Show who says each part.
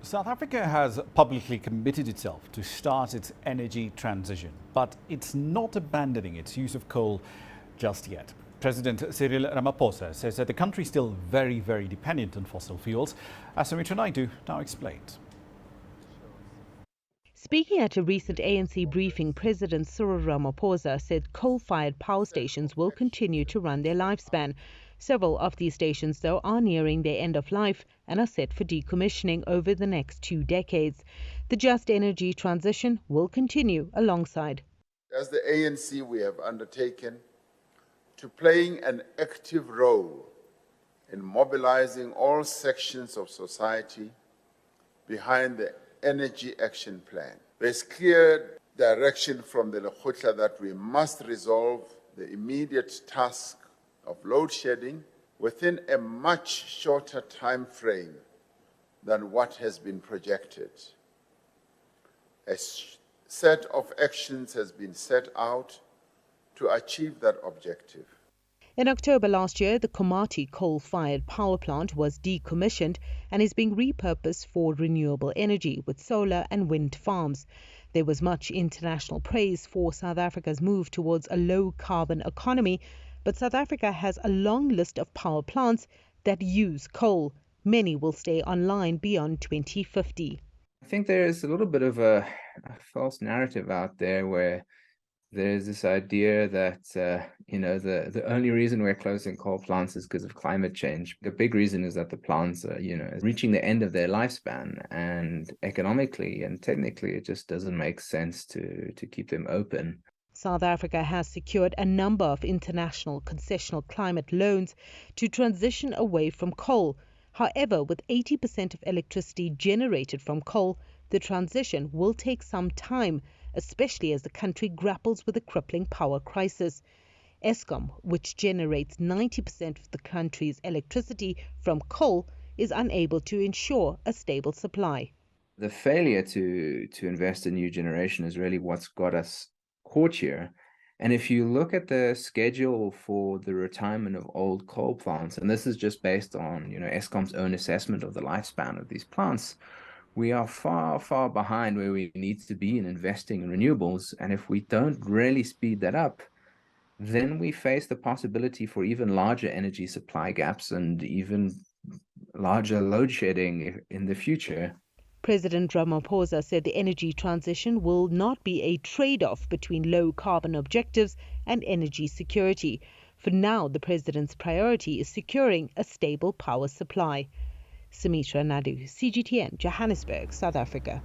Speaker 1: South Africa has publicly committed itself to start its energy transition, but it's not abandoning its use of coal just yet. President Cyril Ramaphosa says that the country is still very dependent on fossil fuels, as Sumitra Naidu now explains.
Speaker 2: Speaking at a recent ANC briefing, President Cyril Ramaphosa said coal-fired power stations will continue to run their lifespan. Several of these stations, though, are nearing their end of life and are set for decommissioning over the next 2 decades. The just energy transition will continue alongside.
Speaker 3: As the ANC, we have undertaken to playing an active role in mobilizing all sections of society behind the Energy Action Plan. There's clear direction from the Lekgotla that we must resolve the immediate task of load shedding within a much shorter time frame than what has been projected. A set of actions has been set out to achieve that objective.
Speaker 2: In October last year, the Komati coal-fired power plant was decommissioned and is being repurposed for renewable energy with solar and wind farms. There was much international praise for South Africa's move towards a low-carbon economy, but South Africa has a long list of power plants that use coal. Many will stay online beyond 2050.
Speaker 4: I think there is a little bit of a false narrative out there where there's this idea that, the only reason we're closing coal plants is because of climate change. The big reason is that the plants are, reaching the end of their lifespan, and economically and technically it just doesn't make sense to keep them open.
Speaker 2: South Africa has secured a number of international concessional climate loans to transition away from coal. However, with 80% of electricity generated from coal, the transition will take some time, especially as the country grapples with a crippling power crisis. Eskom, which generates 90% of the country's electricity from coal, is unable to ensure a stable supply.
Speaker 4: The failure to invest in new generation is really what's got us caught here. And if you look at the schedule for the retirement of old coal plants, and this is just based on Eskom's own assessment of the lifespan of these plants, we are far behind where we need to be in investing in renewables. And if we don't really speed that up, then we face the possibility for even larger energy supply gaps and even larger load shedding in the future.
Speaker 2: President Ramaphosa said the energy transition will not be a trade-off between low-carbon objectives and energy security. For now, the president's priority is securing a stable power supply. Sumitra Naidu, CGTN, Johannesburg, South Africa.